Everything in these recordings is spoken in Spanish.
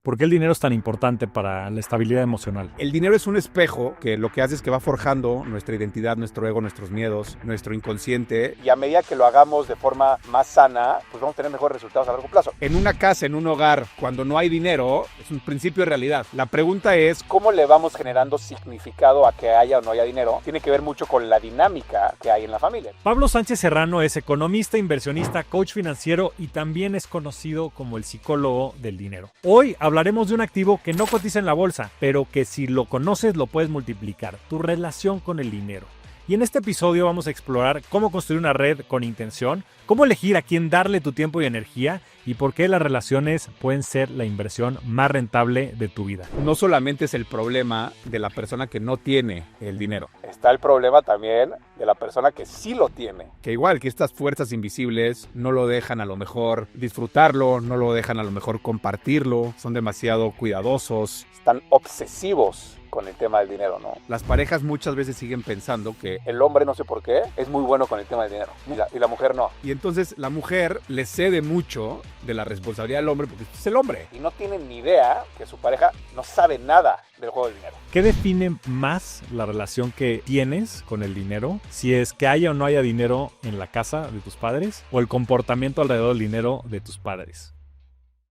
¿Por qué el dinero es tan importante para la estabilidad emocional? El dinero es un espejo que lo que hace es que va forjando nuestra identidad, nuestro ego, nuestros miedos, nuestro inconsciente. Y a medida que lo hagamos de forma más sana, pues vamos a tener mejores resultados a largo plazo. En una casa, en un hogar, cuando no hay dinero, es un principio de realidad. La pregunta es, ¿cómo le vamos generando significado a que haya o no haya dinero? Tiene que ver mucho con la dinámica que hay en la familia. Pablo Sánchez Serrano es economista, inversionista, coach financiero y también es conocido como el psicólogo del dinero. Hoy hablaremos de un activo que no cotiza en la bolsa, pero que si lo conoces lo puedes multiplicar, tu relación con el dinero. Y en este episodio vamos a explorar cómo construir una red con intención, cómo elegir a quién darle tu tiempo y energía y por qué las relaciones pueden ser la inversión más rentable de tu vida. No solamente es el problema de la persona que no tiene el dinero. Está el problema también de la persona que sí lo tiene. Que igual que estas fuerzas invisibles no lo dejan a lo mejor disfrutarlo, no lo dejan a lo mejor compartirlo, son demasiado cuidadosos, están obsesivos con el tema del dinero, ¿no? Las parejas muchas veces siguen pensando que el hombre, no sé por qué, es muy bueno con el tema del dinero y la mujer no. Y entonces la mujer le cede mucho de la responsabilidad del hombre porque es el hombre. Y no tiene ni idea que su pareja no sabe nada del juego del dinero. ¿Qué define más la relación que tienes con el dinero? Si es que haya o no haya dinero en la casa de tus padres o el comportamiento alrededor del dinero de tus padres.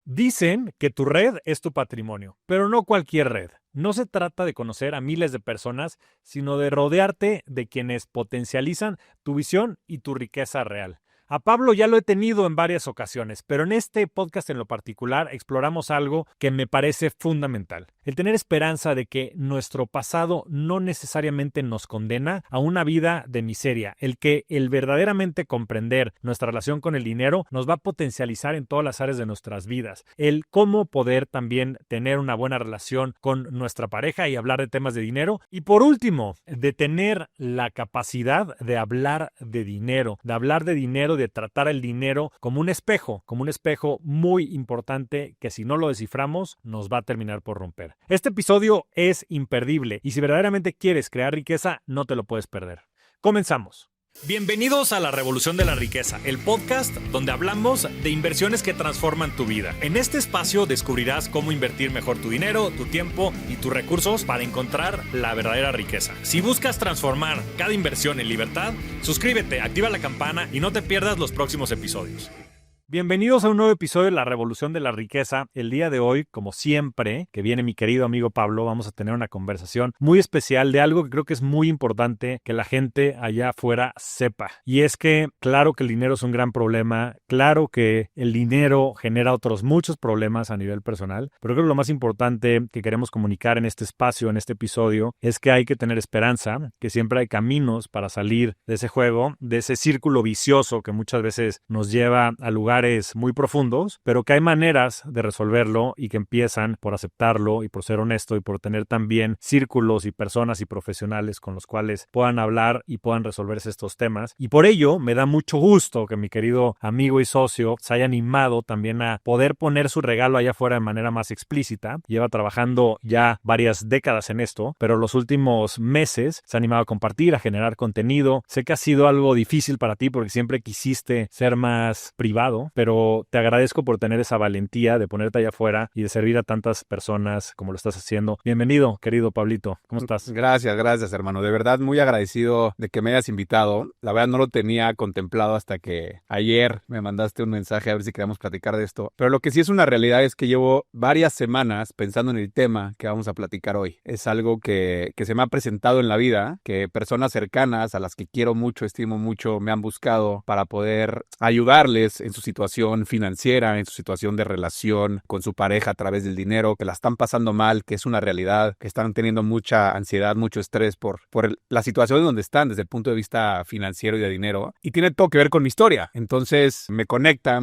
Dicen que tu red es tu patrimonio, pero no cualquier red. No se trata de conocer a miles de personas, sino de rodearte de quienes potencializan tu visión y tu riqueza real. A Pablo ya lo he tenido en varias ocasiones, pero en este podcast en lo particular exploramos algo que me parece fundamental. El tener esperanza de que nuestro pasado no necesariamente nos condena a una vida de miseria. El verdaderamente comprender nuestra relación con el dinero nos va a potencializar en todas las áreas de nuestras vidas. El cómo poder también tener una buena relación con nuestra pareja y hablar de temas de dinero. Y por último, de tener la capacidad de hablar de dinero, de tratar el dinero como un espejo muy importante que si no lo desciframos nos va a terminar por romper. Este episodio es imperdible y si verdaderamente quieres crear riqueza, no te lo puedes perder. Comenzamos. Bienvenidos a La Revolución de la Riqueza, el podcast donde hablamos de inversiones que transforman tu vida. En este espacio descubrirás cómo invertir mejor tu dinero, tu tiempo y tus recursos para encontrar la verdadera riqueza. Si buscas transformar cada inversión en libertad, suscríbete, activa la campana y no te pierdas los próximos episodios. Bienvenidos a un nuevo episodio de La Revolución de la Riqueza. El día de hoy, como siempre, que viene mi querido amigo Pablo, vamos a tener una conversación muy especial de algo que creo que es muy importante que la gente allá afuera sepa. Y es que, claro que el dinero es un gran problema, claro que el dinero genera otros muchos problemas a nivel personal, pero creo que lo más importante que queremos comunicar en este espacio, en este episodio, es que hay que tener esperanza, que siempre hay caminos para salir de ese juego, de ese círculo vicioso que muchas veces nos lleva a lugares muy profundos, pero que hay maneras de resolverlo y que empiezan por aceptarlo y por ser honesto y por tener también círculos y personas y profesionales con los cuales puedan hablar y puedan resolverse estos temas. Y por ello me da mucho gusto que mi querido amigo y socio se haya animado también a poder poner su regalo allá afuera de manera más explícita. Lleva trabajando ya varias décadas en esto, pero los últimos meses se ha animado a compartir, a generar contenido. Sé que ha sido algo difícil para ti porque siempre quisiste ser más privado, pero te agradezco por tener esa valentía de ponerte allá afuera y de servir a tantas personas como lo estás haciendo. Bienvenido, querido Pablito. ¿Cómo estás? Gracias, hermano. De verdad, muy agradecido de que me hayas invitado. La verdad, no lo tenía contemplado hasta que ayer me mandaste un mensaje a ver si queríamos platicar de esto. Pero lo que sí es una realidad es que llevo varias semanas pensando en el tema que vamos a platicar hoy. Es algo que se me ha presentado en la vida, que personas cercanas a las que quiero mucho, estimo mucho, me han buscado para poder ayudarles en su situación financiera, en su situación de relación con su pareja a través del dinero, que la están pasando mal, que es una realidad, que están teniendo mucha ansiedad, mucho estrés por la situación en donde están desde el punto de vista financiero y de dinero. Y tiene todo que ver con mi historia. Entonces me conecta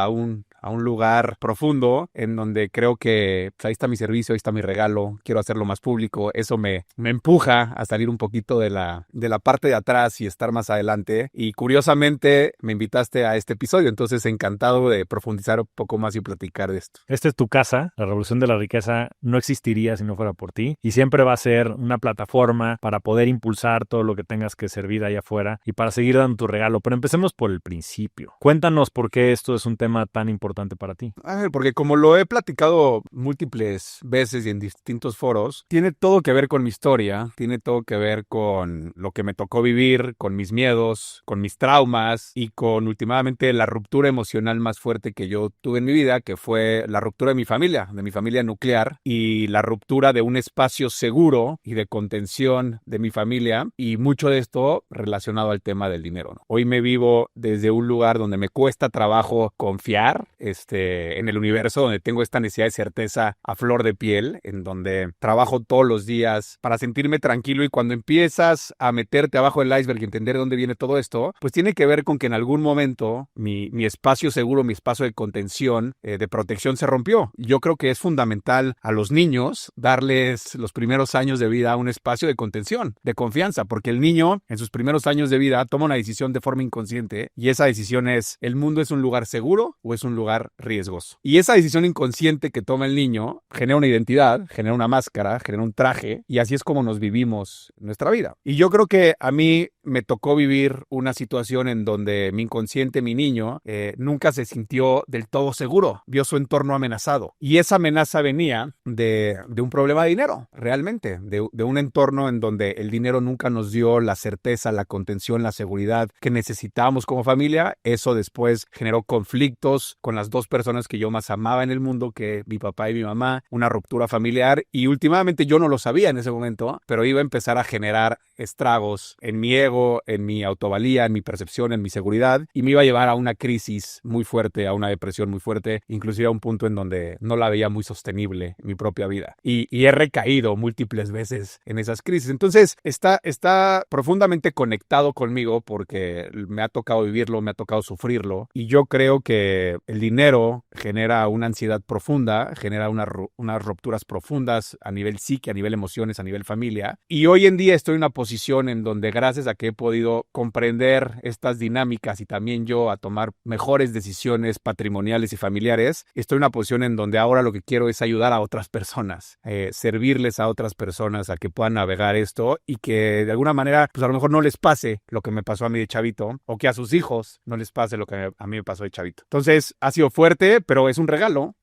a un lugar profundo en donde creo que pues, ahí está mi servicio, ahí está mi regalo, quiero hacerlo más público. Eso me empuja a salir un poquito de la parte de atrás y estar más adelante. Y curiosamente me invitaste a este episodio, entonces encantado de profundizar un poco más y platicar de esto. Esta es tu casa. La Revolución de la Riqueza no existiría si no fuera por ti y siempre va a ser una plataforma para poder impulsar todo lo que tengas que servir allá afuera y para seguir dando tu regalo. Pero empecemos por el principio. Cuéntanos por qué esto es un tema tan importante importante para ti? A ver, porque como lo he platicado múltiples veces y en distintos foros, tiene todo que ver con mi historia, tiene todo que ver con lo que me tocó vivir, con mis miedos, con mis traumas y con últimamente la ruptura emocional más fuerte que yo tuve en mi vida, que fue la ruptura de mi familia nuclear y la ruptura de un espacio seguro y de contención de mi familia, y mucho de esto relacionado al tema del dinero, ¿no? Hoy me vivo desde un lugar donde me cuesta trabajo confiar en el universo, donde tengo esta necesidad de certeza a flor de piel, en donde trabajo todos los días para sentirme tranquilo, y cuando empiezas a meterte abajo del iceberg y entender de dónde viene todo esto, pues tiene que ver con que en algún momento mi espacio seguro, mi espacio de contención, de protección se rompió. Yo creo que es fundamental a los niños darles los primeros años de vida un espacio de contención, de confianza, porque el niño en sus primeros años de vida toma una decisión de forma inconsciente, y esa decisión es: ¿el mundo es un lugar seguro o es un lugar riesgoso? Y esa decisión inconsciente que toma el niño genera una identidad, genera una máscara, genera un traje, y así es como nos vivimos nuestra vida. Y yo creo que a mí me tocó vivir una situación en donde mi inconsciente, mi niño, nunca se sintió del todo seguro, vio su entorno amenazado, y esa amenaza venía de un problema de dinero, realmente, de un entorno en donde el dinero nunca nos dio la certeza, la contención, la seguridad que necesitábamos como familia. Eso después generó conflictos con las dos personas que yo más amaba en el mundo, que mi papá y mi mamá, una ruptura familiar, y últimamente yo no lo sabía en ese momento, pero iba a empezar a generar estragos en mi ego, en mi autovalía, en mi percepción, en mi seguridad, y me iba a llevar a una crisis muy fuerte, a una depresión muy fuerte, inclusive a un punto en donde no la veía muy sostenible en mi propia vida. Y he recaído múltiples veces en esas crisis. Entonces está profundamente conectado conmigo porque me ha tocado vivirlo, me ha tocado sufrirlo, y yo creo que el dinero genera una ansiedad profunda, genera unas rupturas profundas a nivel psique, a nivel emociones, a nivel familia, y hoy en día estoy en una posición en donde, gracias a que he podido comprender estas dinámicas y también yo a tomar mejores decisiones patrimoniales y familiares, estoy en una posición en donde ahora lo que quiero es ayudar a otras personas, servirles a otras personas a que puedan navegar esto, y que de alguna manera pues a lo mejor no les pase lo que me pasó a mí de chavito, o que a sus hijos no les pase lo que a mí me pasó de chavito. Entonces ha sido fuerte, pero es un regalo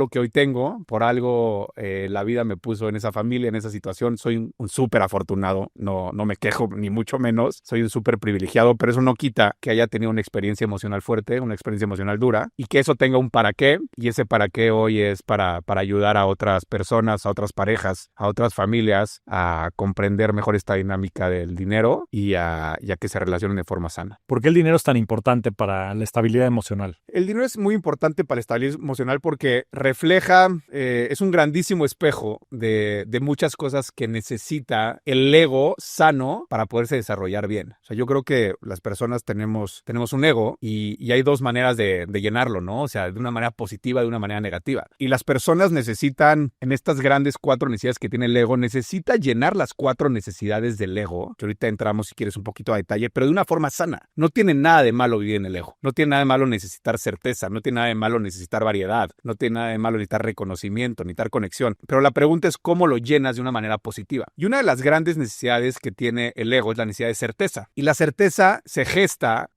que hoy tengo. Por algo la vida me puso en esa familia, en esa situación. Soy un súper afortunado, no me quejo ni mucho menos, soy un súper privilegiado, pero eso no quita que haya tenido una experiencia emocional fuerte, una experiencia emocional dura, y que eso tenga un para qué, y ese para qué hoy es para ayudar a otras personas, a otras parejas, a otras familias a comprender mejor esta dinámica del dinero y a que se relacionen de forma sana. ¿Por qué el dinero es tan importante para la estabilidad emocional? El dinero es muy importante para la estabilidad emocional porque refleja, es un grandísimo espejo de muchas cosas que necesita el ego sano para poderse desarrollar bien. O sea, yo creo que las personas tenemos un ego, y hay dos maneras de llenarlo, ¿no? O sea, de una manera positiva, de una manera negativa. Y las personas necesitan, en estas grandes 4 necesidades que tiene el ego, necesita llenar las 4 necesidades del ego, que ahorita entramos si quieres un poquito a detalle, pero de una forma sana. No tiene nada de malo vivir en el ego. No tiene nada de malo necesitar certeza, no tiene nada de malo necesitar variedad, no tiene nada de malo necesitar reconocimiento, necesitar conexión. Pero la pregunta es cómo lo llenas de una manera positiva. Y una de las grandes necesidades que tiene el ego es la necesidad de certeza. Y la certeza se gesta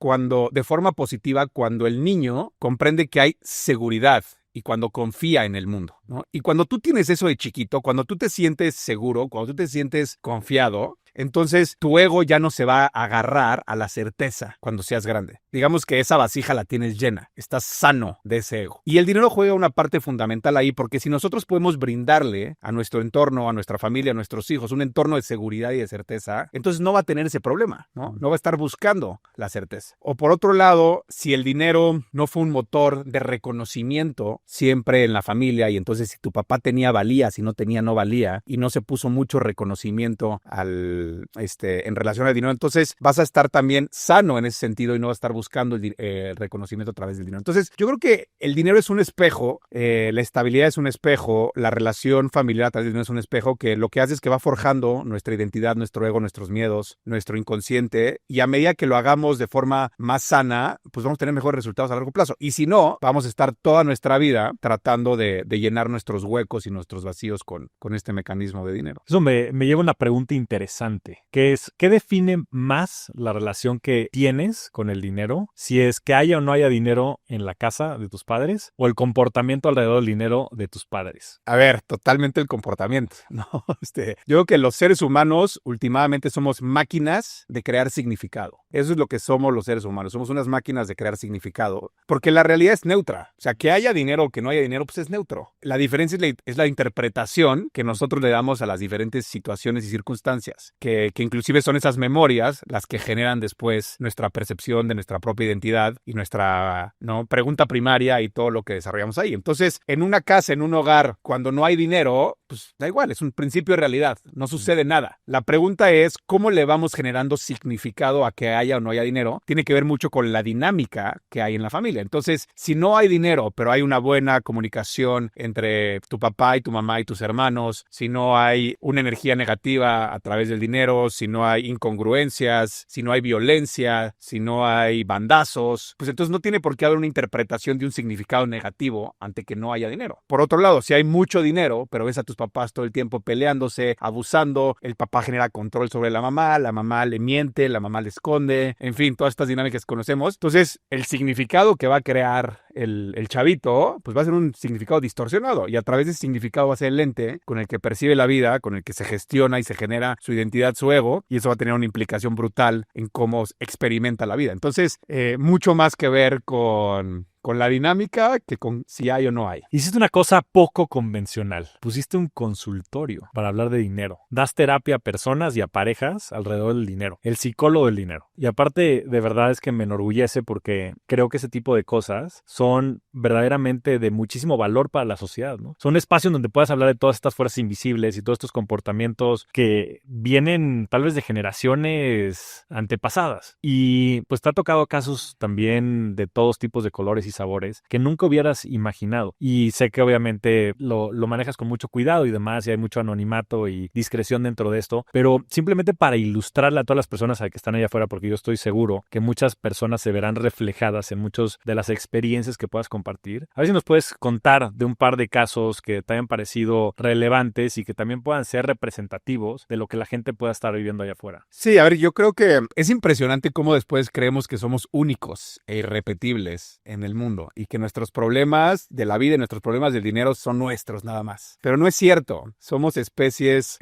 de forma positiva, cuando el niño comprende que hay seguridad y cuando confía en el mundo, ¿no? Y cuando tú tienes eso de chiquito, cuando tú te sientes seguro, cuando tú te sientes confiado, entonces tu ego ya no se va a agarrar a la certeza cuando seas grande. Digamos que esa vasija la tienes llena, estás sano de ese ego. Y el dinero juega una parte fundamental ahí, porque si nosotros podemos brindarle a nuestro entorno, a nuestra familia, a nuestros hijos, un entorno de seguridad y de certeza, entonces no va a tener ese problema, ¿no? No va a estar buscando la certeza. O por otro lado, si el dinero no fue un motor de reconocimiento siempre en la familia, y entonces si tu papá tenía valía, si no tenía no valía, y no se puso mucho reconocimiento en relación al dinero, entonces vas a estar también sano en ese sentido y no vas a estar buscando el reconocimiento a través del dinero. Entonces yo creo que el dinero es un espejo, la estabilidad es un espejo, la relación familiar a través del dinero es un espejo, que lo que hace es que va forjando nuestra identidad, nuestro ego, nuestros miedos, nuestro inconsciente, y a medida que lo hagamos de forma más sana, pues vamos a tener mejores resultados a largo plazo. Y si no, vamos a estar toda nuestra vida tratando de llenar llenar nuestros huecos y nuestros vacíos con este mecanismo de dinero. Eso me lleva a una pregunta interesante, que es, ¿qué define más la relación que tienes con el dinero? Si es que haya o no haya dinero en la casa de tus padres o el comportamiento alrededor del dinero de tus padres. A ver, totalmente el comportamiento, ¿no? Yo creo que los seres humanos últimamente somos máquinas de crear significado. Eso es lo que somos los seres humanos. Somos unas máquinas de crear significado. Porque la realidad es neutra. O sea, que haya dinero o que no haya dinero, pues es neutro. La diferencia es la interpretación que nosotros le damos a las diferentes situaciones y circunstancias. Que inclusive son esas memorias las que generan después nuestra percepción de nuestra propia identidad y nuestra, ¿no?, pregunta primaria y todo lo que desarrollamos ahí. Entonces, en una casa, en un hogar, cuando no hay dinero, pues da igual, es un principio de realidad. No sucede nada. La pregunta es, ¿cómo le vamos generando significado a que haya o no haya dinero? Tiene que ver mucho con la dinámica que hay en la familia. Entonces, si no hay dinero, pero hay una buena comunicación entre tu papá y tu mamá y tus hermanos, si no hay una energía negativa a través del dinero, si no hay incongruencias, si no hay violencia, si no hay bandazos, pues entonces no tiene por qué haber una interpretación de un significado negativo ante que no haya dinero. Por otro lado, si hay mucho dinero, pero ves a tus papás todo el tiempo peleándose, abusando, el papá genera control sobre la mamá le miente, la mamá le esconde, en fin, todas estas dinámicas que conocemos. Entonces, el significado que va a crear el chavito, pues va a ser un significado distorsionado, y a través de ese significado va a ser el lente con el que percibe la vida, con el que se gestiona y se genera su identidad, su ego, y eso va a tener una implicación brutal en cómo experimenta la vida. Entonces, mucho más que ver con la dinámica que con si hay o no hay. Hiciste una cosa poco convencional. Pusiste un consultorio para hablar de dinero. Das terapia a personas y a parejas alrededor del dinero. El psicólogo del dinero. Y aparte, de verdad es que me enorgullece porque creo que ese tipo de cosas son verdaderamente de muchísimo valor para la sociedad, ¿no? Son espacios donde puedas hablar de todas estas fuerzas invisibles y todos estos comportamientos que vienen tal vez de generaciones antepasadas. Y pues te ha tocado casos también de todos tipos de colores y sabores que nunca hubieras imaginado. Y sé que obviamente lo manejas con mucho cuidado y demás, y hay mucho anonimato y discreción dentro de esto, pero simplemente para ilustrarle a todas las personas que están allá afuera, porque yo estoy seguro que muchas personas se verán reflejadas en muchas de las experiencias que puedas compartir. A ver si nos puedes contar de un par de casos que te hayan parecido relevantes y que también puedan ser representativos de lo que la gente pueda estar viviendo allá afuera. Sí, a ver, yo creo que es impresionante cómo después creemos que somos únicos e irrepetibles en el mundo y que nuestros problemas de la vida y nuestros problemas del dinero son nuestros nada más. Pero no es cierto. Somos especies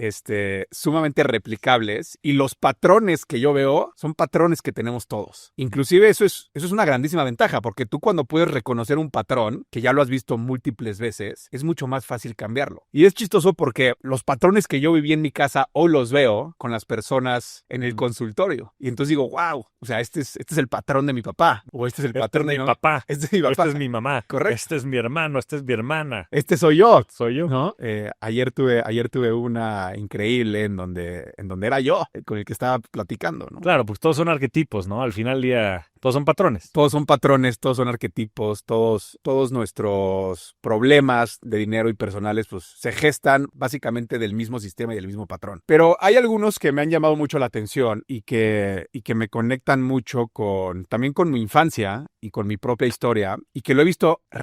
sumamente replicables, y los patrones que yo veo son patrones que tenemos todos. Inclusive eso es una grandísima ventaja, porque tú cuando puedes reconocer un patrón, que ya lo has visto múltiples veces, es mucho más fácil cambiarlo. Y es chistoso porque los patrones que yo viví en mi casa hoy los veo con las personas en el consultorio. Y entonces digo, wow, o sea, este es el patrón de mi papá, o este es el patrón de mi papá. Este es mi papá. Esta es mi mamá. Correcto. Este es mi hermano, esta es mi hermana. Este soy yo. Soy yo. ¿No? Ayer tuve una increíble en donde era yo con el que estaba platicando, ¿no? Claro, pues todos son arquetipos, ¿no? Al final del día, todos son patrones. Todos son patrones, todos son arquetipos, todos nuestros problemas de dinero y personales, pues se gestan básicamente del mismo sistema y del mismo patrón. Pero hay algunos que me han llamado mucho la atención y que me conectan mucho también con mi infancia y con mi propia historia, y que lo he visto en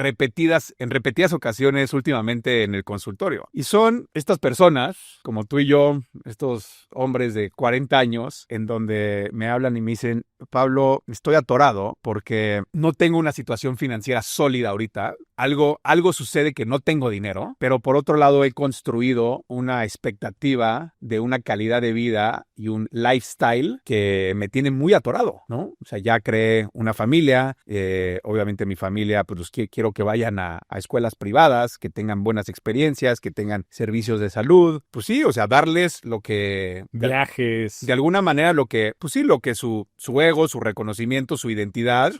repetidas ocasiones últimamente en el consultorio. Y son estas personas, como tú y yo, estos hombres de 40 años, en donde me hablan y me dicen, Pablo, estoy atorado porque no tengo una situación financiera sólida ahorita. Algo sucede que no tengo dinero, pero por otro lado he construido una expectativa de una calidad de vida y un lifestyle que me tiene muy atorado, ¿no? O sea, ya creé una familia, obviamente mi familia, pues quiero que vayan a escuelas privadas, que tengan buenas experiencias, que tengan servicios de salud, pues sí, o sea, darles lo que... Viajes. De alguna manera lo que su ego, su reconocimiento, su identidad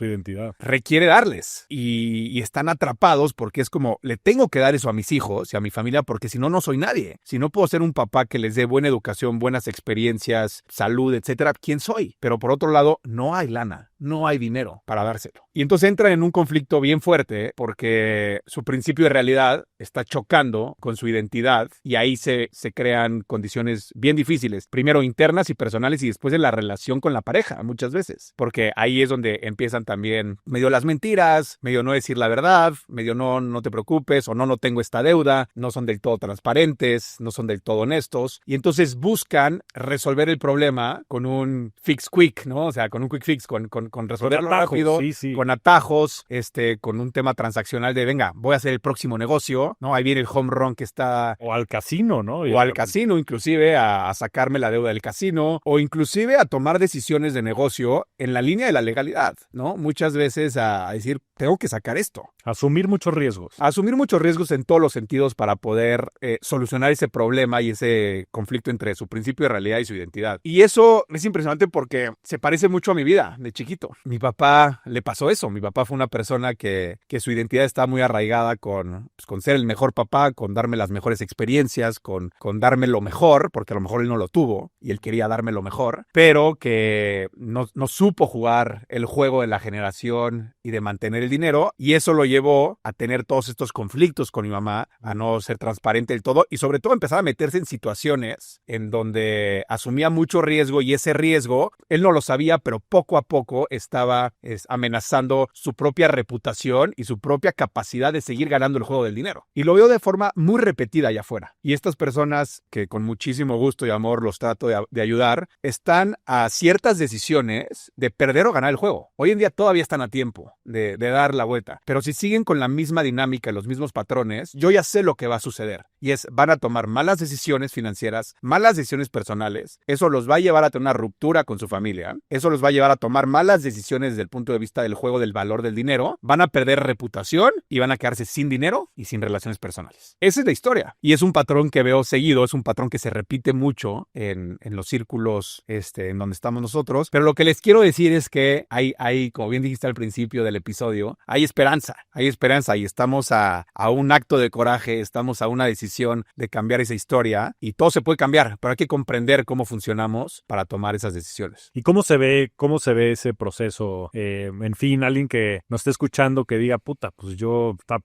requiere darles. Y están atrapados porque es como, le tengo que dar eso a mis hijos y a mi familia porque si no, no soy nadie. Si no puedo ser un papá que les dé buena educación, buenas experiencias, salud, etcétera, ¿quién soy? Pero por otro lado, no hay lana. no hay dinero para dárselo. Y entonces entra en un conflicto bien fuerte porque su principio de realidad está chocando con su identidad y ahí se crean condiciones bien difíciles, primero internas y personales y después de la relación con la pareja muchas veces, porque ahí es donde empiezan también medio las mentiras, medio no decir la verdad, medio no te preocupes o no tengo esta deuda, no son del todo transparentes, no son del todo honestos y entonces buscan resolver el problema con un fix quick, ¿no? O sea, con un quick fix, con resolverlo rápido, con atajos, con un tema transaccional de venga, voy a hacer el próximo negocio, ¿no? Ahí viene el home run que está... O al casino, ¿no? O al casino, inclusive a sacarme la deuda del casino, o inclusive a tomar decisiones de negocio en la línea de la legalidad, ¿no? Muchas veces a decir, tengo que sacar esto. Asumir muchos riesgos. Asumir muchos riesgos en todos los sentidos para poder solucionar ese problema y ese conflicto entre su principio de realidad y su identidad. Y eso es impresionante porque se parece mucho a mi vida de chiquito. Mi papá le pasó eso. Mi papá fue una persona que su identidad está muy arraigada con ser el mejor papá, con darme las mejores experiencias, con darme lo mejor, porque a lo mejor él no lo tuvo y él quería darme lo mejor, pero que no supo jugar el juego de la generación y de mantener el dinero, y eso lo llevó a tener todos estos conflictos con mi mamá, a no ser transparente del todo y sobre todo empezar a meterse en situaciones en donde asumía mucho riesgo y ese riesgo él no lo sabía, pero poco a poco estaba amenazando su propia reputación y su propia capacidad de seguir ganando el juego del dinero. Y lo veo de forma muy repetida allá afuera. Y estas personas que con muchísimo gusto y amor los trato de ayudar, están a ciertas decisiones de perder o ganar el juego. Hoy en día todavía están a tiempo de dar la vuelta. Pero si siguen con la misma dinámica y los mismos patrones, yo ya sé lo que va a suceder. Y van a tomar malas decisiones financieras, malas decisiones personales. Eso los va a llevar a tener una ruptura con su familia. Eso los va a llevar a tomar malas decisiones desde el punto de vista del juego del valor del dinero. Van a perder reputación y van a quedarse sin dinero y sin relaciones personales. Esa es la historia. Y es un patrón que veo seguido, es un patrón que se repite mucho en los círculos en donde estamos nosotros. Pero lo que les quiero decir es que hay, como bien dijiste al principio del episodio, hay esperanza y estamos a un acto de coraje, estamos a una decisión de cambiar esa historia y todo se puede cambiar, pero hay que comprender cómo funcionamos para tomar esas decisiones. ¿Y cómo se ve ese proceso? En fin, alguien que nos esté escuchando que diga, puta, pues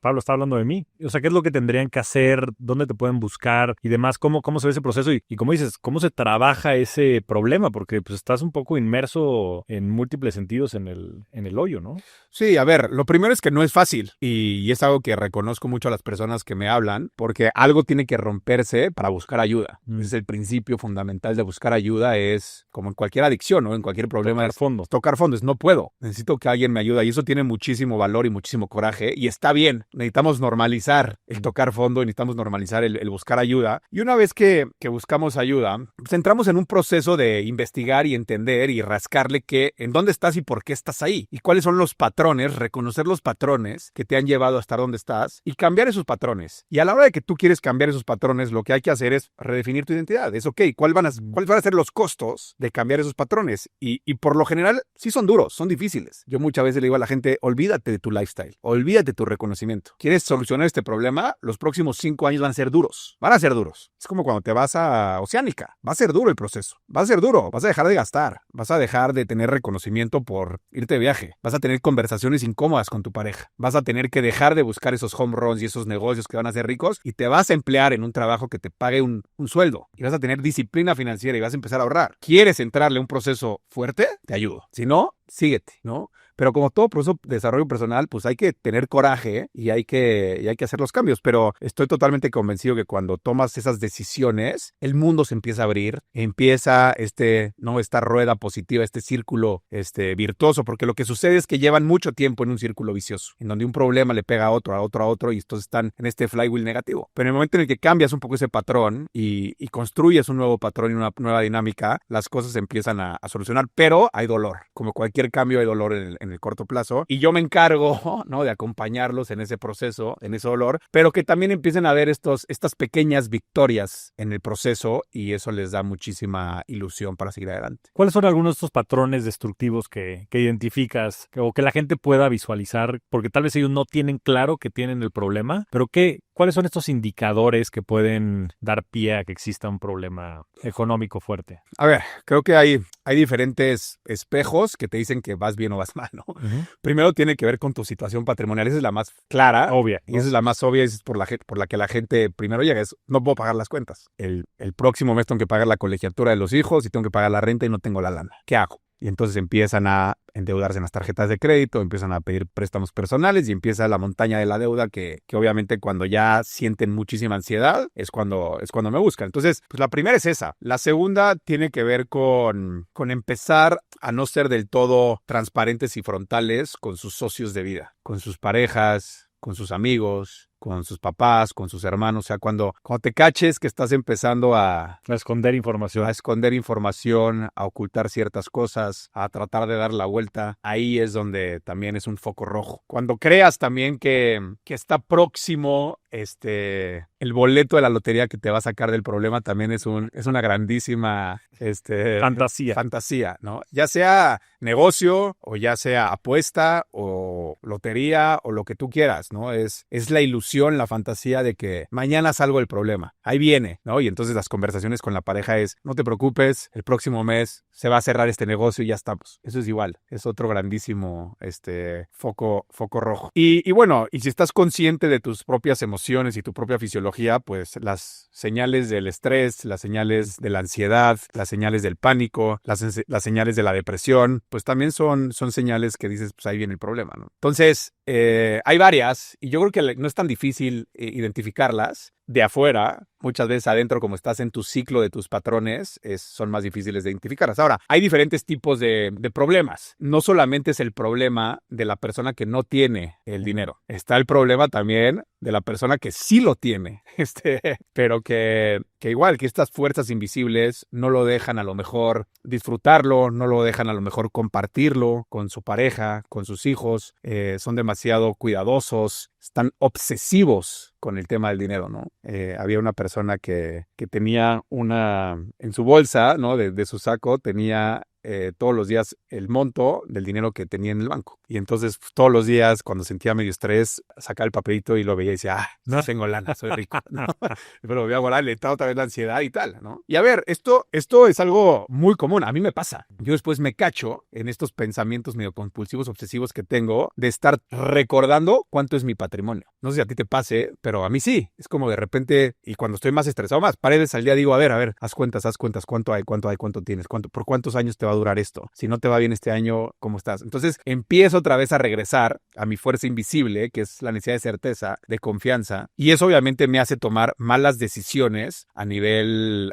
Pablo está hablando de mí. O sea, ¿qué es lo que tendrían que hacer? ¿Dónde te pueden buscar? Y demás, ¿cómo se ve ese proceso? Y como dices, ¿cómo se trabaja ese problema? Porque pues estás un poco inmerso en múltiples sentidos en el hoyo, ¿no? Sí, a ver, lo primero es que no es fácil y es algo que reconozco mucho a las personas que me hablan porque algo tiene que romperse para buscar ayuda. Ese es el principio fundamental de buscar ayuda, es como en cualquier adicción, ¿no? En cualquier problema. Tocar fondo, no puedo. Necesito que alguien me ayude y eso tiene muchísimo valor y muchísimo coraje y está bien. Necesitamos normalizar el tocar fondo y necesitamos normalizar el buscar ayuda. Y una vez que buscamos ayuda, pues entramos en un proceso de investigar y entender y rascarle en dónde estás y por qué estás ahí y cuáles son los patrones, reconocer los patrones que te han llevado hasta donde estás y cambiar esos patrones. Y a la hora de que tú quieres cambiar esos patrones, lo que hay que hacer es redefinir tu identidad. Es ok, ¿cuáles van a ser los costos de cambiar esos patrones? Y por lo general, sí son duros, son difíciles. Yo muchas veces le digo a la gente, olvídate de tu lifestyle, olvídate de tu reconocimiento. ¿Quieres solucionar este problema? Los próximos 5 años van a ser duros. Van a ser duros. Es como cuando te vas a Oceánica. Va a ser duro el proceso. Va a ser duro. Vas a dejar de gastar. Vas a dejar de tener reconocimiento por irte de viaje. Vas a tener conversaciones incómodas con tu pareja. Vas a tener que dejar de buscar esos home runs y esos negocios que van a ser ricos y te vas a emplear en un trabajo que te pague un sueldo. Y vas a tener disciplina financiera y vas a empezar a ahorrar. ¿Quieres entrarle a un proceso fuerte? Te ayudo. Si no, síguete, ¿no? Pero como todo proceso de desarrollo personal, pues hay que tener coraje y hay que hacer los cambios. Pero estoy totalmente convencido que cuando tomas esas decisiones, el mundo se empieza a abrir, empieza esta rueda positiva, este círculo virtuoso, porque lo que sucede es que llevan mucho tiempo en un círculo vicioso, en donde un problema le pega a otro, y entonces están en este flywheel negativo. Pero en el momento en el que cambias un poco ese patrón y construyes un nuevo patrón y una nueva dinámica, las cosas se empiezan a solucionar, pero hay dolor. Como cualquier cambio hay dolor en en el corto plazo, y yo me encargo, ¿no?, de acompañarlos en ese proceso, en ese dolor, pero que también empiecen a ver estas pequeñas victorias en el proceso, y eso les da muchísima ilusión para seguir adelante. ¿Cuáles son algunos de estos patrones destructivos que identificas o que la gente pueda visualizar? Porque tal vez ellos no tienen claro que tienen el problema, pero ¿cuáles son estos indicadores que pueden dar pie a que exista un problema económico fuerte? A ver, creo que hay diferentes espejos que te dicen que vas bien o vas mal, ¿no? Uh-huh. Primero tiene que ver con tu situación patrimonial, esa es la más clara. Obvia. Y esa es la más obvia, es por la que la gente primero llega, es no puedo pagar las cuentas. El próximo mes tengo que pagar la colegiatura de los hijos y tengo que pagar la renta y no tengo la lana. ¿Qué hago? Y entonces empiezan a endeudarse en las tarjetas de crédito, empiezan a pedir préstamos personales y empieza la montaña de la deuda que obviamente cuando ya sienten muchísima ansiedad es cuando me buscan. Entonces, pues la primera es esa. La segunda tiene que ver con empezar a no ser del todo transparentes y frontales con sus socios de vida, con sus parejas, con sus amigos, con sus papás, con sus hermanos. O sea, cuando te caches que estás empezando a esconder información, a ocultar ciertas cosas, a tratar de dar la vuelta, ahí es donde también es un foco rojo. Cuando creas también que está próximo el boleto de la lotería que te va a sacar del problema, también es una grandísima fantasía, ¿no? Ya sea negocio o ya sea apuesta o lotería o lo que tú quieras, ¿no? Es la ilusión, la fantasía de que mañana salgo del problema. Ahí viene, ¿no? Y entonces las conversaciones con la pareja es, no te preocupes, el próximo mes se va a cerrar este negocio y ya estamos. Eso es igual, es otro grandísimo foco rojo. Y bueno, y si estás consciente de tus propias emociones y tu propia fisiología, pues las señales del estrés, las señales de la ansiedad, las señales del pánico, las señales de la depresión, pues también son señales que dices, pues ahí viene el problema, ¿no? Entonces, hay varias y yo creo que no es tan difícil identificarlas de afuera. Muchas veces adentro, como estás en tu ciclo de tus patrones, son más difíciles de identificarlas. Ahora, hay diferentes tipos de problemas. No solamente es el problema de la persona que no tiene el dinero. Está el problema también de la persona que sí lo tiene, pero que igual que estas fuerzas invisibles no lo dejan a lo mejor disfrutarlo, no lo dejan a lo mejor compartirlo con su pareja, con sus hijos, son demasiado cuidadosos, están obsesivos con el tema del dinero, ¿no? Había una persona que tenía en su bolsa, ¿no?, de su saco, tenía todos los días el monto del dinero que tenía en el banco. Y entonces pues, todos los días cuando sentía medio estrés, sacaba el papelito y lo veía y decía, no tengo lana, soy rico, ¿no? Pero voy a guardar, le estaba otra vez la ansiedad y tal, ¿no? Y a ver, esto es algo muy común, a mí me pasa. Yo después me cacho en estos pensamientos medio compulsivos, obsesivos que tengo de estar recordando cuánto es mi patrimonio. No sé si a ti te pase, pero a mí sí. Es como de repente, y cuando estoy más estresado, más paredes al día digo, a ver, haz cuentas, cuánto hay, cuánto tienes, por cuántos años te va a durar esto. Si no te va bien este año, ¿cómo estás? Entonces empiezo otra vez a regresar a mi fuerza invisible, que es la necesidad de certeza, de confianza, y eso obviamente me hace tomar malas decisiones a nivel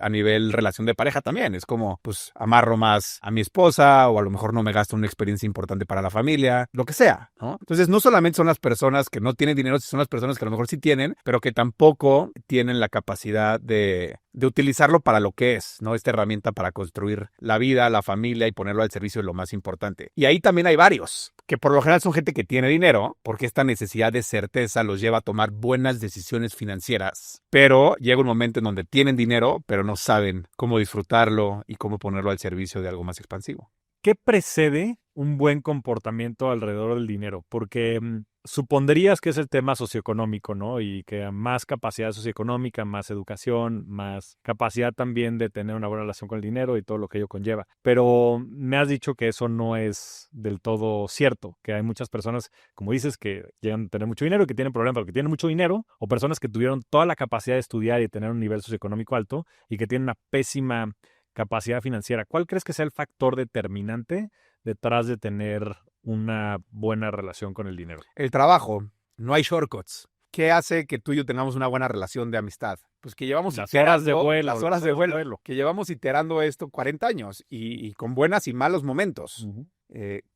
relación de pareja también. Es como, pues, amarro más a mi esposa, o a lo mejor no me gasto una experiencia importante para la familia, lo que sea, ¿no? Entonces no solamente son las personas que no tienen dinero, son las personas que a lo mejor sí tienen, pero que tampoco tienen la capacidad de utilizarlo para lo que es, ¿no? Esta herramienta para construir la vida, la familia y ponerlo al servicio de lo más importante. Y ahí también hay varios, que por lo general son gente que tiene dinero, porque esta necesidad de certeza los lleva a tomar buenas decisiones financieras. Pero llega un momento en donde tienen dinero, pero no saben cómo disfrutarlo y cómo ponerlo al servicio de algo más expansivo. ¿Qué precede un buen comportamiento alrededor del dinero? Porque supondrías que es el tema socioeconómico, ¿no? Y que más capacidad socioeconómica, más educación, más capacidad también de tener una buena relación con el dinero y todo lo que ello conlleva. Pero me has dicho que eso no es del todo cierto, que hay muchas personas, como dices, que llegan a tener mucho dinero y que tienen problemas porque tienen mucho dinero, o personas que tuvieron toda la capacidad de estudiar y tener un nivel socioeconómico alto y que tienen una pésima capacidad financiera. ¿Cuál crees que sea el factor determinante detrás de tener una buena relación con el dinero? El trabajo. No hay shortcuts. ¿Qué hace que tú y yo tengamos una buena relación de amistad? Pues que llevamos las horas de vuelo. Las horas de vuelo. Que llevamos iterando esto 40 años y con buenos y malos momentos. Uh-huh.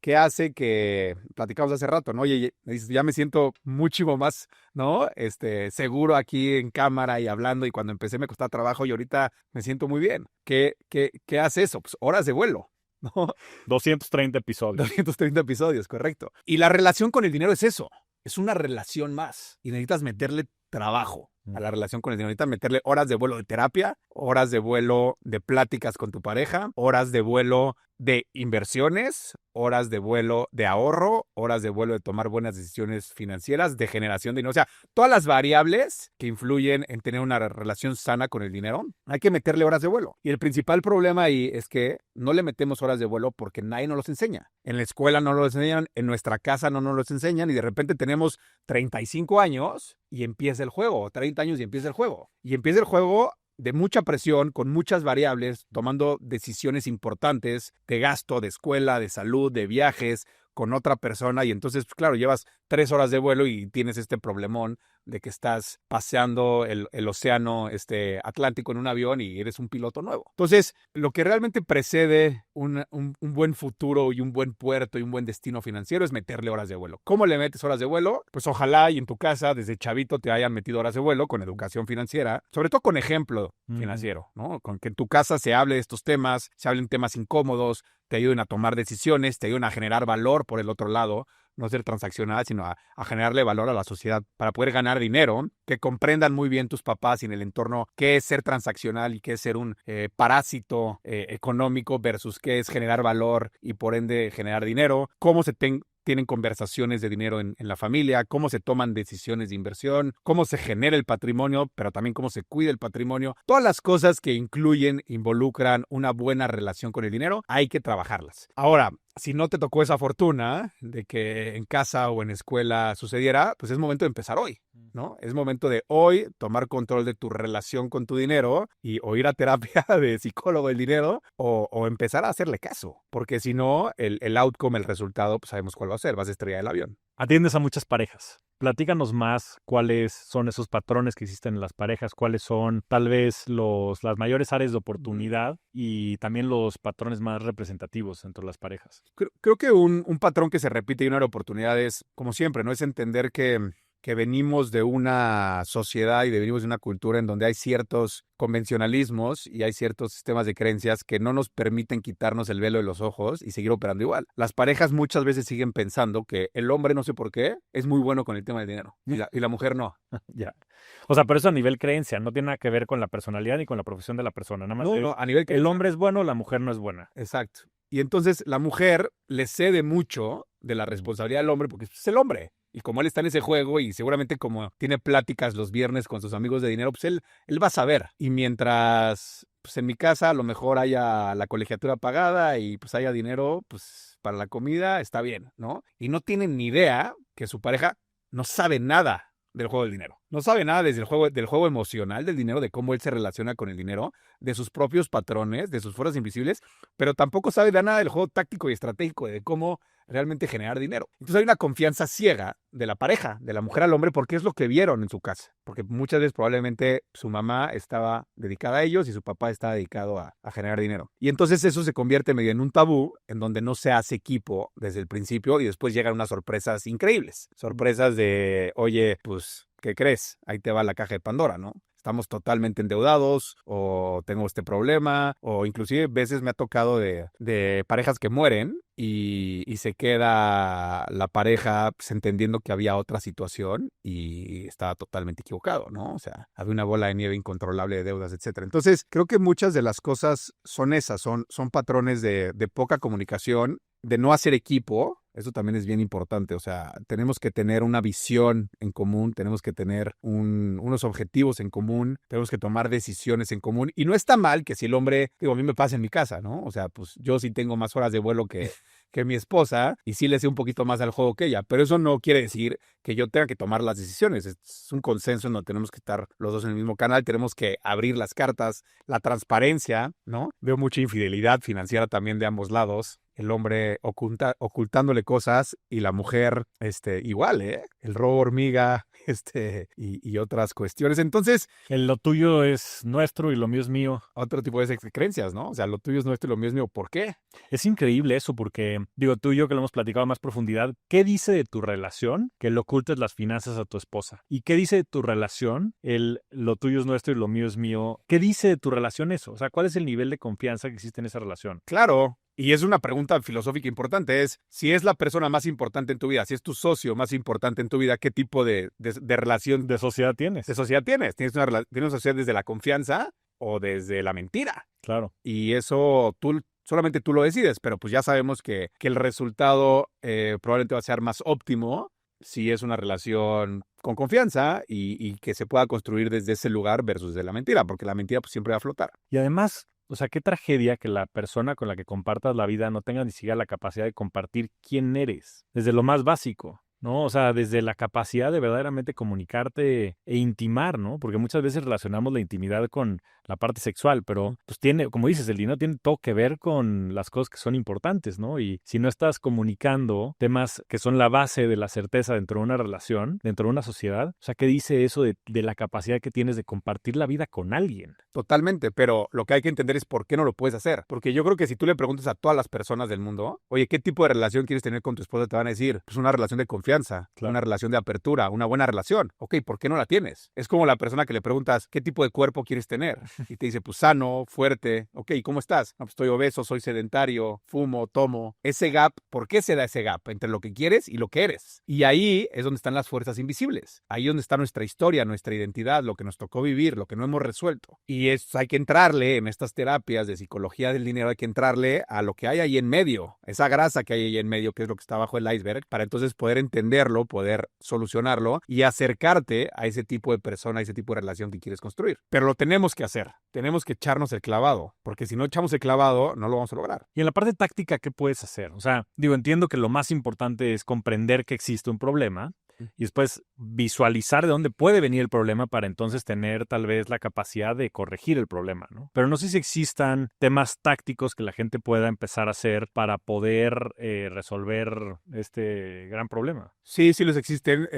¿Qué hace que, platicamos hace rato, ¿no? Oye, ya me siento muchísimo más, ¿no? Seguro aquí en cámara y hablando, y cuando empecé me costaba trabajo y ahorita me siento muy bien. ¿Qué hace eso? Pues horas de vuelo. ¿no? 230 episodios. 230 episodios, correcto. Y la relación con el dinero es eso. Es una relación más. Y necesitas meterle trabajo a la relación con el dinero. Necesitas meterle horas de vuelo de terapia, horas de vuelo de pláticas con tu pareja, horas de vuelo de inversiones, horas de vuelo de ahorro, horas de vuelo de tomar buenas decisiones financieras, de generación de dinero. O sea, todas las variables que influyen en tener una relación sana con el dinero, hay que meterle horas de vuelo. Y el principal problema ahí es que no le metemos horas de vuelo porque nadie nos los enseña. En la escuela no nos los enseñan, en nuestra casa no nos los enseñan y de repente tenemos 35 años y empieza el juego, 30 años y empieza el juego. Y empieza el juego de mucha presión, con muchas variables, tomando decisiones importantes de gasto, de escuela, de salud, de viajes con otra persona y entonces, pues, claro, llevas 3 horas de vuelo y tienes este problemón de que estás paseando el océano Atlántico en un avión y eres un piloto nuevo. Entonces, lo que realmente precede un buen futuro y un buen puerto y un buen destino financiero es meterle horas de vuelo. ¿Cómo le metes horas de vuelo? Pues ojalá y en tu casa desde chavito te hayan metido horas de vuelo con educación financiera, sobre todo con ejemplo financiero, ¿no? Con que en tu casa se hable de estos temas, se hablen temas incómodos, te ayuden a tomar decisiones, te ayuden a generar valor por el otro lado, no ser transaccional, sino a generarle valor a la sociedad para poder ganar dinero, que comprendan muy bien tus papás y en el entorno qué es ser transaccional y qué es ser un parásito económico versus qué es generar valor y por ende generar dinero, cómo se tienen conversaciones de dinero en la familia, cómo se toman decisiones de inversión, cómo se genera el patrimonio, pero también cómo se cuida el patrimonio. Todas las cosas que involucran una buena relación con el dinero, hay que trabajarlas. Ahora, si no te tocó esa fortuna de que en casa o en escuela sucediera, pues es momento de empezar hoy, ¿no? Es momento de hoy tomar control de tu relación con tu dinero y o ir a terapia de psicólogo del dinero o empezar a hacerle caso, porque si no, el outcome, el resultado, pues sabemos cuál va a ser, vas a estrellar el avión. Atiendes a muchas parejas. Platícanos más cuáles son esos patrones que existen en las parejas, cuáles son tal vez las mayores áreas de oportunidad y también los patrones más representativos entre las parejas. Creo que un patrón que se repite y una oportunidad es, como siempre, ¿no? Es entender que venimos de una sociedad y venimos de una cultura en donde hay ciertos convencionalismos y hay ciertos sistemas de creencias que no nos permiten quitarnos el velo de los ojos y seguir operando igual. Las parejas muchas veces siguen pensando que el hombre, no sé por qué, es muy bueno con el tema del dinero y la mujer no. Ya. O sea, pero eso a nivel creencia, no tiene nada que ver con la personalidad ni con la profesión de la persona. Nada más No, a nivel el hombre es bueno, la mujer no es buena. Exacto. Y entonces la mujer le cede mucho de la responsabilidad al hombre porque es el hombre. Y como él está en ese juego y seguramente como tiene pláticas los viernes con sus amigos de dinero, pues él va a saber. Y mientras pues en mi casa a lo mejor haya la colegiatura pagada y pues haya dinero pues para la comida, está bien, ¿no? Y no tienen ni idea que su pareja no sabe nada del juego del dinero. No sabe nada desde del juego emocional del dinero, de cómo él se relaciona con el dinero, de sus propios patrones, de sus fuerzas invisibles, pero tampoco sabe nada del juego táctico y estratégico, de cómo realmente generar dinero. Entonces hay una confianza ciega de la pareja, de la mujer al hombre, porque es lo que vieron en su casa. Porque muchas veces probablemente su mamá estaba dedicada a ellos y su papá estaba dedicado a generar dinero. Y entonces eso se convierte medio en un tabú en donde no se hace equipo desde el principio y después llegan unas sorpresas increíbles. Sorpresas de, oye, pues, ¿qué crees? Ahí te va la caja de Pandora, ¿no? Estamos totalmente endeudados o tengo este problema o inclusive veces me ha tocado de parejas que mueren y se queda la pareja pues, entendiendo que había otra situación y estaba totalmente equivocado, ¿no? O sea, había una bola de nieve incontrolable de deudas, etcétera. Entonces, creo que muchas de las cosas son esas, son patrones de poca comunicación, de no hacer equipo. Eso también es bien importante, o sea, tenemos que tener una visión en común, tenemos que tener unos objetivos en común, tenemos que tomar decisiones en común. Y no está mal que si el hombre, digo, a mí me pasa en mi casa, ¿no? O sea, pues yo sí tengo más horas de vuelo que mi esposa y sí le sé un poquito más al juego que ella, pero eso no quiere decir que yo tenga que tomar las decisiones. Es un consenso en donde tenemos que estar los dos en el mismo canal, tenemos que abrir las cartas, la transparencia, ¿no? Veo mucha infidelidad financiera también de ambos lados. El hombre ocultándole cosas y la mujer igual, el robo hormiga y otras cuestiones. Entonces, lo tuyo es nuestro y lo mío es mío. Otro tipo de creencias, ¿no? O sea, lo tuyo es nuestro y lo mío es mío. ¿Por qué? Es increíble eso porque, digo, tú y yo que lo hemos platicado a más profundidad, ¿qué dice de tu relación que le ocultes las finanzas a tu esposa? ¿Y qué dice de tu relación lo tuyo es nuestro y lo mío es mío? ¿Qué dice de tu relación eso? O sea, ¿cuál es el nivel de confianza que existe en esa relación? Claro. Y es una pregunta filosófica importante, es si es la persona más importante en tu vida, si es tu socio más importante en tu vida, ¿qué tipo de relación De sociedad tienes. de sociedad tienes? ¿Tienes una sociedad desde la confianza o desde la mentira? Claro. Y eso solamente tú lo decides, pero pues ya sabemos que el resultado probablemente va a ser más óptimo si es una relación con confianza y que se pueda construir desde ese lugar versus de la mentira, porque la mentira pues siempre va a flotar. Y además, o sea, qué tragedia que la persona con la que compartas la vida no tenga ni siquiera la capacidad de compartir quién eres, desde lo más básico, ¿no? O sea, desde la capacidad de verdaderamente comunicarte e intimar, ¿no? Porque muchas veces relacionamos la intimidad con la parte sexual, pero pues tiene, como dices, el dinero tiene todo que ver con las cosas que son importantes, ¿no? Y si no estás comunicando temas que son la base de la certeza dentro de una relación, dentro de una sociedad, o sea, ¿qué dice eso de la capacidad que tienes de compartir la vida con alguien? Totalmente, pero lo que hay que entender es por qué no lo puedes hacer. Porque yo creo que si tú le preguntas a todas las personas del mundo, oye, ¿qué tipo de relación quieres tener con tu esposa? Te van a decir, pues una relación de confianza, Claro. una relación de apertura, una buena relación. Ok, ¿por qué no la tienes? Es como la persona que le preguntas, ¿qué tipo de cuerpo quieres tener? Y te dice, pues sano, fuerte. Ok, ¿cómo estás? No, pues estoy obeso, soy sedentario, fumo, tomo. Ese gap, ¿por qué se da ese gap entre lo que quieres y lo que eres? Y ahí es donde están las fuerzas invisibles. Ahí es donde está nuestra historia, nuestra identidad, lo que nos tocó vivir, lo que no hemos resuelto. Y hay que entrarle en estas terapias de psicología del dinero, hay que entrarle a lo que hay ahí en medio, esa grasa que hay ahí en medio, que es lo que está bajo el iceberg, para entonces poder entenderlo, poder solucionarlo y acercarte a ese tipo de persona, a ese tipo de relación que quieres construir. Pero lo tenemos que hacer, tenemos que echarnos el clavado, porque si no echamos el clavado, no lo vamos a lograr. Y en la parte táctica, ¿qué puedes hacer? O sea, digo, entiendo que lo más importante es comprender que existe un problema y después visualizar de dónde puede venir el problema para entonces tener tal vez la capacidad de corregir el problema, ¿no? Pero no sé si existan temas tácticos que la gente pueda empezar a hacer para poder resolver este gran problema. Sí, sí les existen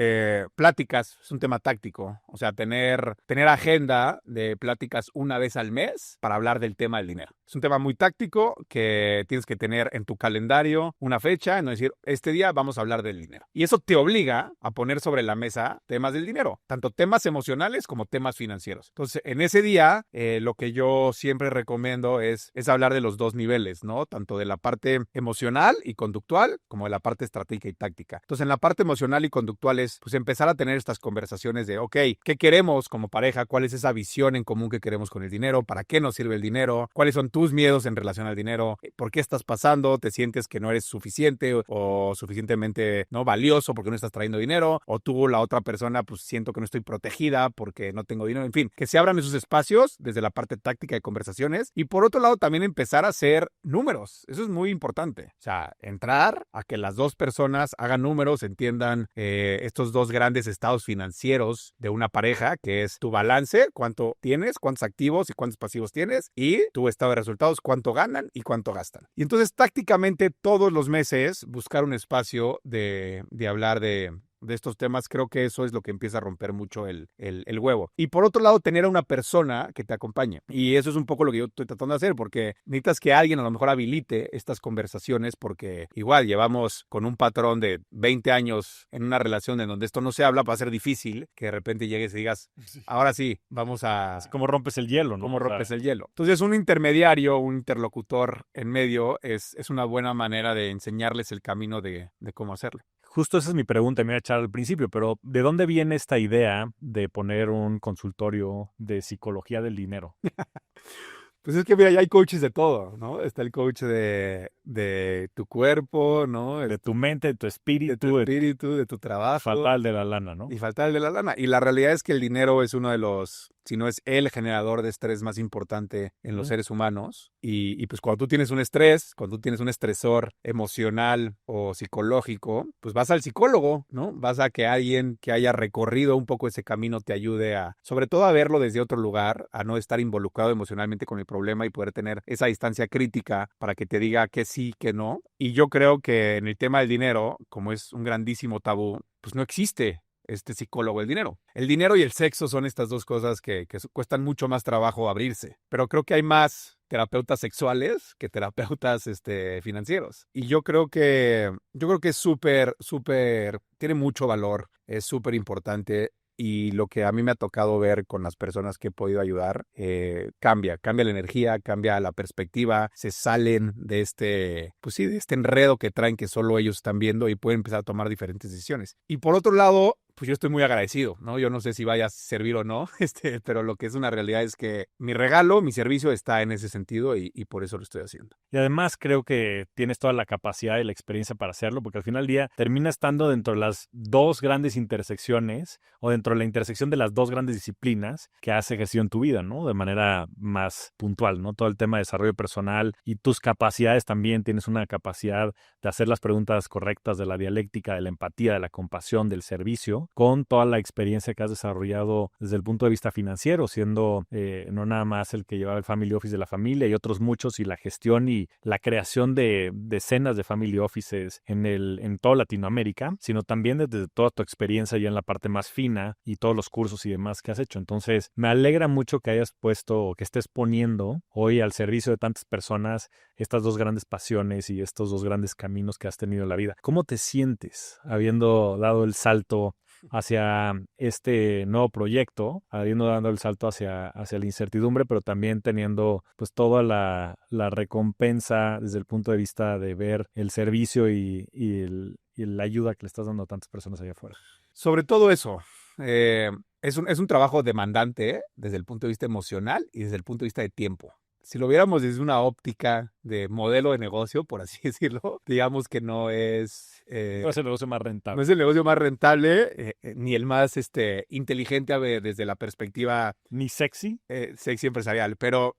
pláticas, es un tema táctico, o sea, tener agenda de pláticas una vez al mes para hablar del tema del dinero. Es un tema muy táctico que tienes que tener en tu calendario una fecha, no decir, este día vamos a hablar del dinero. Y eso te obliga a poner sobre la mesa temas del dinero, tanto temas emocionales como temas financieros. Entonces, en ese día, lo que yo siempre recomiendo es hablar de los dos niveles, ¿no? Tanto de la parte emocional y conductual como de la parte estratégica y táctica. Entonces, en la parte emocional y conductual es pues empezar a tener estas conversaciones de, ok, ¿qué queremos como pareja? ¿Cuál es esa visión en común que queremos con el dinero? ¿Para qué nos sirve el dinero? ¿Cuáles son tus miedos en relación al dinero? ¿Por qué estás pasando? ¿Te sientes que no eres suficiente o suficientemente no valioso porque no estás trayendo dinero? O tú, la otra persona, pues siento que no estoy protegida porque no tengo dinero. En fin, que se abran esos espacios desde la parte táctica de conversaciones. Y por otro lado, también empezar a hacer números. Eso es muy importante. O sea, entrar a que las dos personas hagan números, entiendan estos dos grandes estados financieros de una pareja, que es tu balance, cuánto tienes, cuántos activos y cuántos pasivos tienes, y tu estado de resultados, cuánto ganan y cuánto gastan. Y entonces, tácticamente, todos los meses, buscar un espacio de hablar de estos temas, creo que eso es lo que empieza a romper mucho el huevo. Y por otro lado, tener a una persona que te acompañe. Y eso es un poco lo que yo estoy tratando de hacer, porque necesitas que alguien a lo mejor habilite estas conversaciones, porque igual llevamos con un patrón de 20 años en una relación en donde esto no se habla, va a ser difícil que de repente llegues y digas, ahora sí, vamos a... Es como rompes el hielo, ¿no? ¿Cómo rompes el hielo? Entonces, un intermediario, un interlocutor en medio es una buena manera de enseñarles el camino de cómo hacerlo. Justo esa es mi pregunta, me iba a echar al principio, pero ¿de dónde viene esta idea de poner un consultorio de psicología del dinero? Pues es que mira, ya hay coaches de todo, ¿no? Está el coach de tu cuerpo, ¿no? De tu mente, de tu espíritu, de tu trabajo. Falta el de la lana, ¿no? Y falta el de la lana. Y la realidad es que el dinero es uno de los, si no es el generador de estrés más importante en los seres humanos. Y pues cuando tú tienes un estrés, cuando tú tienes un estresor emocional o psicológico, pues vas al psicólogo, ¿no? Vas a que alguien que haya recorrido un poco ese camino te ayude a, sobre todo a verlo desde otro lugar, a no estar involucrado emocionalmente con el problema y poder tener esa distancia crítica para que te diga que sí, que no. Y yo creo que en el tema del dinero, como es un grandísimo tabú, pues no existe este psicólogo del dinero. El dinero y el sexo son estas dos cosas que cuestan mucho más trabajo abrirse. Pero creo que hay más terapeutas sexuales que terapeutas financieros. Y yo creo que es súper, tiene mucho valor, es súper importante. y lo que a mí me ha tocado ver con las personas que he podido ayudar, cambia la energía, cambia la perspectiva, se salen de pues sí, de este enredo que traen que solo ellos están viendo y pueden empezar a tomar diferentes decisiones. Y por otro lado, pues yo estoy muy agradecido, ¿no? Yo no sé si vaya a servir o no, pero lo que es una realidad es que mi regalo, mi servicio está en ese sentido y por eso lo estoy haciendo. Y además creo que tienes toda la capacidad y la experiencia para hacerlo, porque al final del día termina estando dentro de las dos grandes intersecciones o dentro de la intersección de las dos grandes disciplinas que has ejercido en tu vida, ¿no? De manera más puntual, ¿no? Todo el tema de desarrollo personal y tus capacidades también. Tienes una capacidad de hacer las preguntas correctas, de la dialéctica, de la empatía, de la compasión, del servicio, con toda la experiencia que has desarrollado desde el punto de vista financiero, siendo no nada más el que llevaba el family office de la familia y otros muchos, y la gestión y la creación de decenas de family offices en toda Latinoamérica, sino también desde toda tu experiencia ya en la parte más fina y todos los cursos y demás que has hecho. Entonces, me alegra mucho que hayas puesto, que estés poniendo hoy al servicio de tantas personas estas dos grandes pasiones y estos dos grandes caminos que has tenido en la vida. ¿Cómo te sientes habiendo dado el salto hacia este nuevo proyecto, habiendo dado el salto hacia la incertidumbre, pero también teniendo pues toda la recompensa desde el punto de vista de ver el servicio y la ayuda que le estás dando a tantas personas allá afuera? Sobre todo eso, es un trabajo demandante, desde el punto de vista emocional y desde el punto de vista de tiempo. Si lo viéramos desde una óptica de modelo de negocio, por así decirlo, digamos que no es No es el negocio más rentable. no es el negocio más rentable, ni el más inteligente desde la perspectiva Ni sexy. sexy empresarial, pero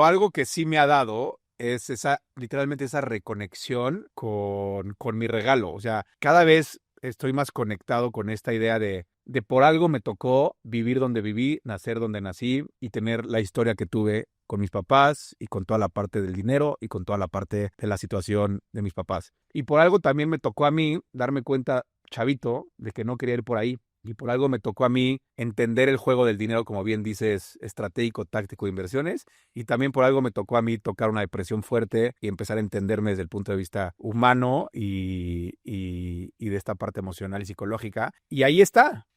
algo que sí me ha dado es literalmente esa reconexión con mi regalo. O sea, cada vez estoy más conectado con esta idea de por algo me tocó vivir donde viví, nacer donde nací y tener la historia que tuve con mis papás y con toda la parte del dinero y con toda la parte de la situación de mis papás. Y por algo también me tocó a mí darme cuenta, chavito, de que no quería ir por ahí. Y por algo me tocó a mí entender el juego del dinero, como bien dices, estratégico, táctico de inversiones. Y también por algo me tocó a mí tocar una depresión fuerte y empezar a entenderme desde el punto de vista humano y de esta parte emocional y psicológica. Y ahí está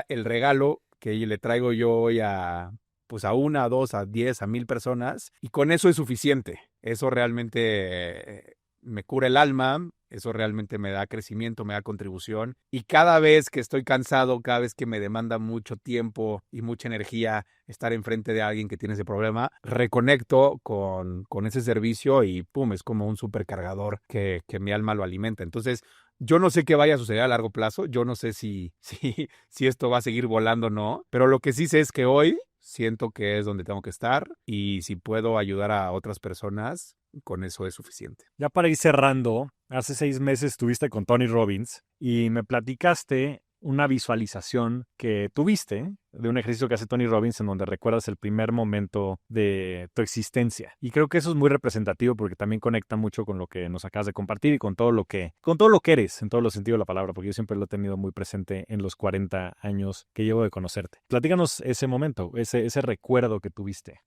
el regalo que le traigo yo hoy a 1, a 2, a 10, a 1000 personas. Y con eso es suficiente. Eso realmente me cura el alma. Eso realmente me da crecimiento, me da contribución. Y cada vez que estoy cansado, cada vez que me demanda mucho tiempo y mucha energía estar enfrente de alguien que tiene ese problema, reconecto con ese servicio y pum, es como un supercargador que mi alma lo alimenta. Entonces, yo no sé qué vaya a suceder a largo plazo. Yo no sé si esto va a seguir volando o no. Pero lo que sí sé es que hoy siento que es donde tengo que estar. Y si puedo ayudar a otras personas, con eso es suficiente. Ya para ir cerrando, hace 6 meses estuviste con Tony Robbins y me platicaste una visualización que tuviste de un ejercicio que hace Tony Robbins en donde recuerdas el primer momento de tu existencia. Y creo que eso es muy representativo porque también conecta mucho con lo que nos acabas de compartir y con todo lo que eres, en todos los sentidos de la palabra, porque yo siempre lo he tenido muy presente en los 40 años que llevo de conocerte. Platícanos ese momento, ese recuerdo que tuviste.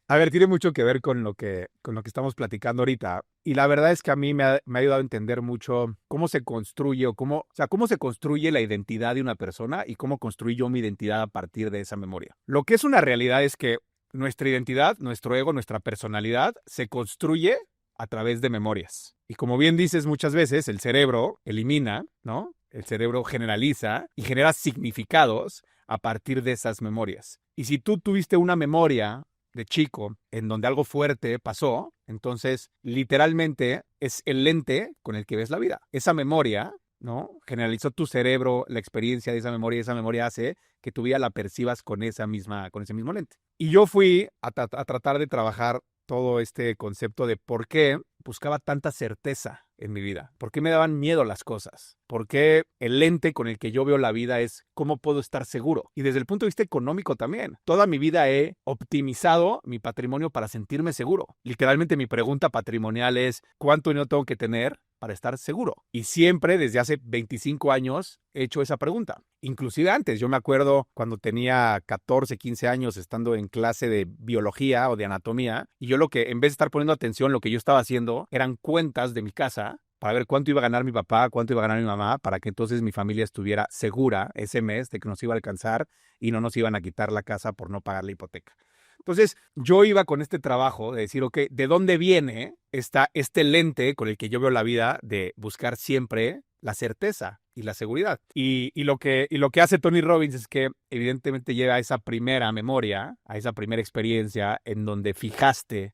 A ver, tiene mucho que ver con lo que estamos platicando ahorita. Y la verdad es que a mí me ha ayudado a entender mucho cómo se construye cómo se construye la identidad de una persona y cómo construyo yo mi identidad a partir de esa memoria. Lo que es una realidad es que nuestra identidad, nuestro ego, nuestra personalidad se construye a través de memorias. Y como bien dices muchas veces, el cerebro elimina, ¿no? El cerebro generaliza y genera significados a partir de esas memorias. Y si tú tuviste una memoria de chico en donde algo fuerte pasó, entonces literalmente es el lente con el que ves la vida. Esa memoria, ¿no? Generalizó tu cerebro la experiencia de esa memoria y esa memoria hace que tu vida la percibas con ese mismo lente. Y yo fui a tratar de trabajar todo este concepto de por qué buscaba tanta certeza en mi vida, por qué me daban miedo las cosas, por qué el lente con el que yo veo la vida es cómo puedo estar seguro. Y desde el punto de vista económico también, toda mi vida he optimizado mi patrimonio para sentirme seguro. Literalmente mi pregunta patrimonial es ¿cuánto dinero tengo que tener para estar seguro? Y siempre desde hace 25 años he hecho esa pregunta. Inclusive antes, yo me acuerdo cuando tenía 14, 15 años estando en clase de biología o de anatomía, y yo en vez de estar poniendo atención, lo que yo estaba haciendo eran cuentas de mi casa para ver cuánto iba a ganar mi papá, cuánto iba a ganar mi mamá, para que entonces mi familia estuviera segura ese mes de que nos iba a alcanzar y no nos iban a quitar la casa por no pagar la hipoteca. Entonces, yo iba con este trabajo de decir, ok, ¿de dónde viene este lente con el que yo veo la vida de buscar siempre la certeza y la seguridad? Y lo que hace Tony Robbins es que evidentemente lleva a esa primera memoria, a esa primera experiencia en donde fijaste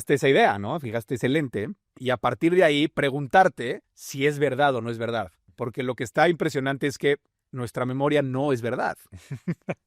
esa idea, ¿no? Fijaste ese lente y a partir de ahí preguntarte si es verdad o no es verdad. Porque lo que está impresionante es que nuestra memoria no es verdad.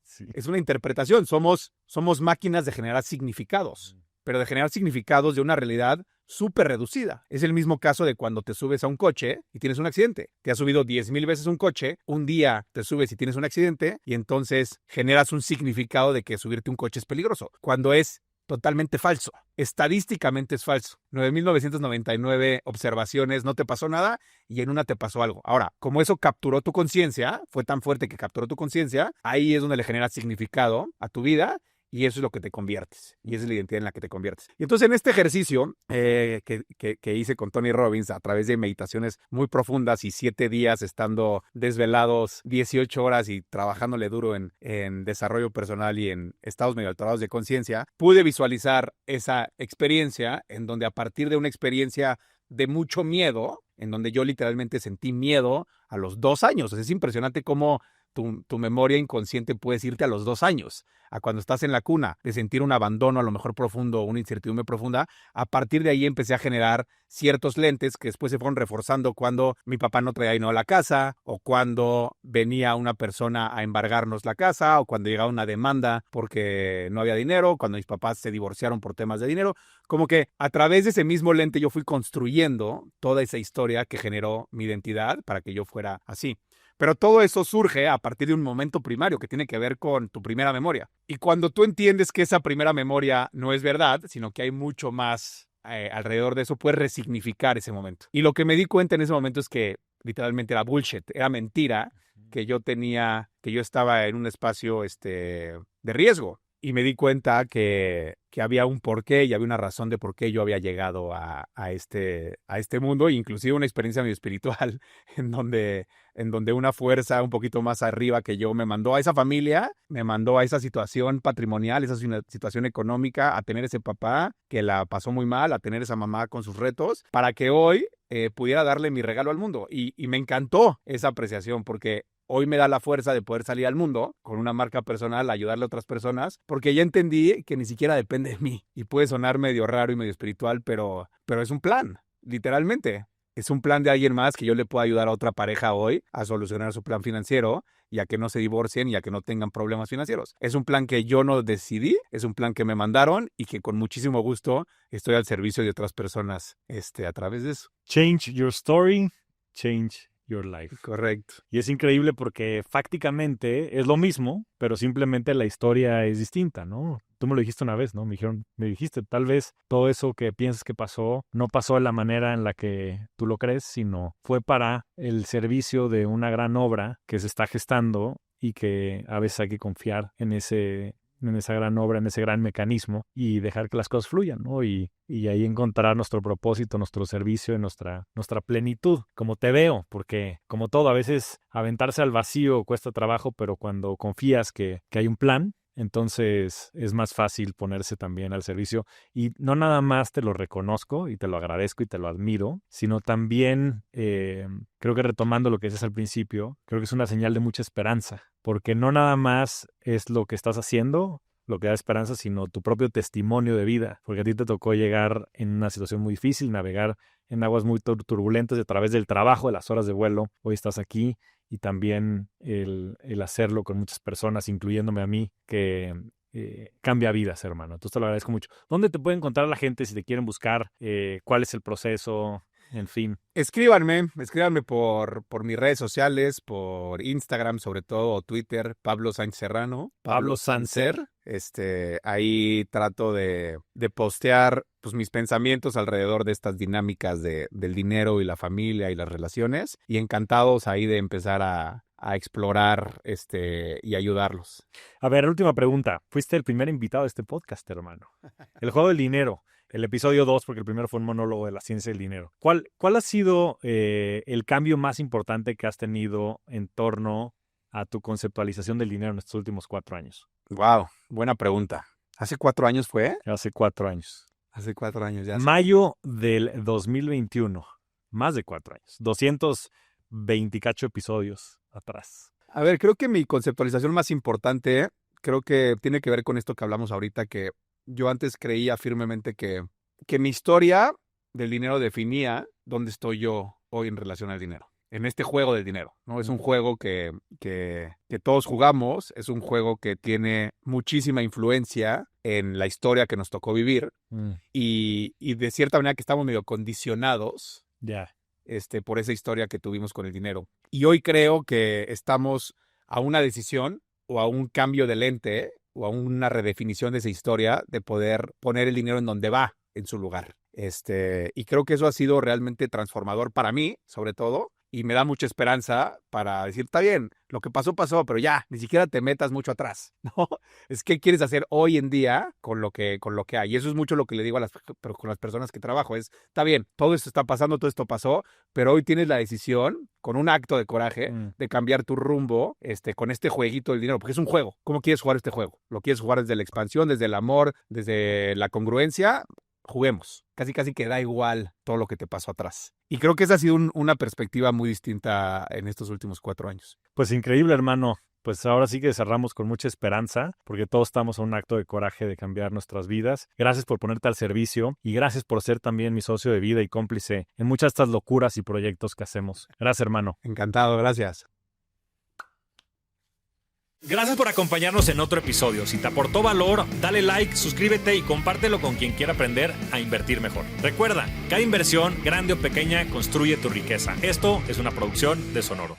Sí. Es una interpretación. Somos máquinas de generar significados, pero de generar significados de una realidad súper reducida. Es el mismo caso de cuando te subes a un coche y tienes un accidente. Te has subido 10,000 veces un coche, un día te subes y tienes un accidente y entonces generas un significado de que subirte un coche es peligroso, cuando es totalmente falso. Estadísticamente es falso. 9,999 observaciones, no te pasó nada y en una te pasó algo. Ahora, como eso capturó tu conciencia, fue tan fuerte que capturó tu conciencia, ahí es donde le generas significado a tu vida y eso es lo que te conviertes. Y esa es la identidad en la que te conviertes. Y entonces en este ejercicio que hice con Tony Robbins a través de meditaciones muy profundas y 7 días estando desvelados 18 horas y trabajándole duro en desarrollo personal y en estados medio alterados de conciencia, pude visualizar esa experiencia en donde a partir de una experiencia de mucho miedo, en donde yo literalmente sentí miedo a los 2 años. Es impresionante cómo tu memoria inconsciente puedes irte a los 2 años, a cuando estás en la cuna, de sentir un abandono a lo mejor profundo, una incertidumbre profunda. A partir de ahí empecé a generar ciertos lentes que después se fueron reforzando cuando mi papá no traía dinero a la casa, o cuando venía una persona a embargarnos la casa, o cuando llegaba una demanda porque no había dinero, cuando mis papás se divorciaron por temas de dinero. Como que a través de ese mismo lente yo fui construyendo toda esa historia que generó mi identidad para que yo fuera así. Pero todo eso surge a partir de un momento primario que tiene que ver con tu primera memoria. Y cuando tú entiendes que esa primera memoria no es verdad, sino que hay mucho más alrededor de eso, puedes resignificar ese momento. Y lo que me di cuenta en ese momento es que literalmente era bullshit, era mentira que yo estaba en un espacio de riesgo. Y me di cuenta que había un porqué y había una razón de por qué yo había llegado a este mundo, inclusive una experiencia medio espiritual en donde una fuerza un poquito más arriba que yo me mandó a esa familia, me mandó a esa situación patrimonial, esa situación económica, a tener ese papá que la pasó muy mal, a tener esa mamá con sus retos, para que hoy pudiera darle mi regalo al mundo. Y me encantó esa apreciación porque hoy me da la fuerza de poder salir al mundo con una marca personal, ayudarle a otras personas, porque ya entendí que ni siquiera depende de mí. Y puede sonar medio raro y medio espiritual, pero es un plan, literalmente. Es un plan de alguien más que yo le puedo ayudar a otra pareja hoy a solucionar su plan financiero y a que no se divorcien y a que no tengan problemas financieros. Es un plan que yo no decidí, es un plan que me mandaron y que con muchísimo gusto estoy al servicio de otras personas a través de eso. Change your story, change your life. Correcto. Y es increíble porque fácticamente es lo mismo, pero simplemente la historia es distinta, ¿no? Tú me lo dijiste una vez, ¿no? Me dijiste, tal vez todo eso que piensas que pasó, no pasó de la manera en la que tú lo crees, sino fue para el servicio de una gran obra que se está gestando y que a veces hay que confiar en esa gran obra, en ese gran mecanismo y dejar que las cosas fluyan, ¿no? Y ahí encontrar nuestro propósito, nuestro servicio, nuestra plenitud, como te veo, porque como todo, a veces aventarse al vacío cuesta trabajo, pero cuando confías que hay un plan, entonces es más fácil ponerse también al servicio. Y no nada más te lo reconozco y te lo agradezco y te lo admiro, sino también creo que retomando lo que dices al principio, creo que es una señal de mucha esperanza, porque no nada más es lo que estás haciendo lo que da esperanza, sino tu propio testimonio de vida, porque a ti te tocó llegar en una situación muy difícil, navegar en aguas muy turbulentas a través del trabajo, de las horas de vuelo. Hoy estás aquí y también el hacerlo con muchas personas, incluyéndome a mí, que cambia vidas, hermano. Entonces te lo agradezco mucho. ¿Dónde te puede encontrar la gente si te quieren buscar? ¿Cuál es el proceso? En fin. Escríbanme por mis redes sociales, por Instagram sobre todo, o Twitter, Pablo Sánchez Serrano. Pablo Sancer. Ahí trato de postear pues, mis pensamientos alrededor de estas dinámicas del dinero y la familia y las relaciones. Y encantados ahí de empezar a a explorar y ayudarlos. A ver, última pregunta. Fuiste el primer invitado de este podcast, hermano. El juego del dinero. El episodio 2, porque el primero fue un monólogo de la ciencia del dinero. ¿Cuál ha sido el cambio más importante que has tenido en torno a tu conceptualización del dinero en estos últimos 4 años? Wow, buena pregunta. ¿Hace 4 años fue? Hace 4 años. Hace 4 años ya. Mayo del 2021. Más de 4 años. 220 cacho episodios atrás. A ver, creo que mi conceptualización más importante, creo que tiene que ver con esto que hablamos ahorita, que yo antes creía firmemente que mi historia del dinero definía dónde estoy yo hoy en relación al dinero. En este juego del dinero, ¿no? Es un juego que todos jugamos, es un juego que tiene muchísima influencia en la historia que nos tocó vivir y de cierta manera que estamos medio condicionados por esa historia que tuvimos con el dinero. Y hoy creo que estamos a una decisión o a un cambio de lente o a una redefinición de esa historia de poder poner el dinero en donde va, en su lugar. Y creo que eso ha sido realmente transformador para mí, sobre todo, y me da mucha esperanza para decir, está bien, lo que pasó, pasó, pero ya, ni siquiera te metas mucho atrás, ¿no? Es qué quieres hacer hoy en día con lo que hay. Y eso es mucho lo que le digo con las personas que trabajo, está bien, todo esto está pasando, todo esto pasó, pero hoy tienes la decisión, con un acto de coraje, de cambiar tu rumbo con este jueguito del dinero, porque es un juego. ¿Cómo quieres jugar este juego? ¿Lo quieres jugar desde la expansión, desde el amor, desde la congruencia? Juguemos. Casi que da igual todo lo que te pasó atrás. Y creo que esa ha sido una perspectiva muy distinta en estos últimos 4 años. Pues increíble, hermano. Pues ahora sí que cerramos con mucha esperanza, porque todos estamos a un acto de coraje de cambiar nuestras vidas. Gracias por ponerte al servicio y gracias por ser también mi socio de vida y cómplice en muchas de estas locuras y proyectos que hacemos. Gracias, hermano. Encantado, gracias. Gracias por acompañarnos en otro episodio. Si te aportó valor, dale like, suscríbete y compártelo con quien quiera aprender a invertir mejor. Recuerda, cada inversión, grande o pequeña, construye tu riqueza. Esto es una producción de Sonoro.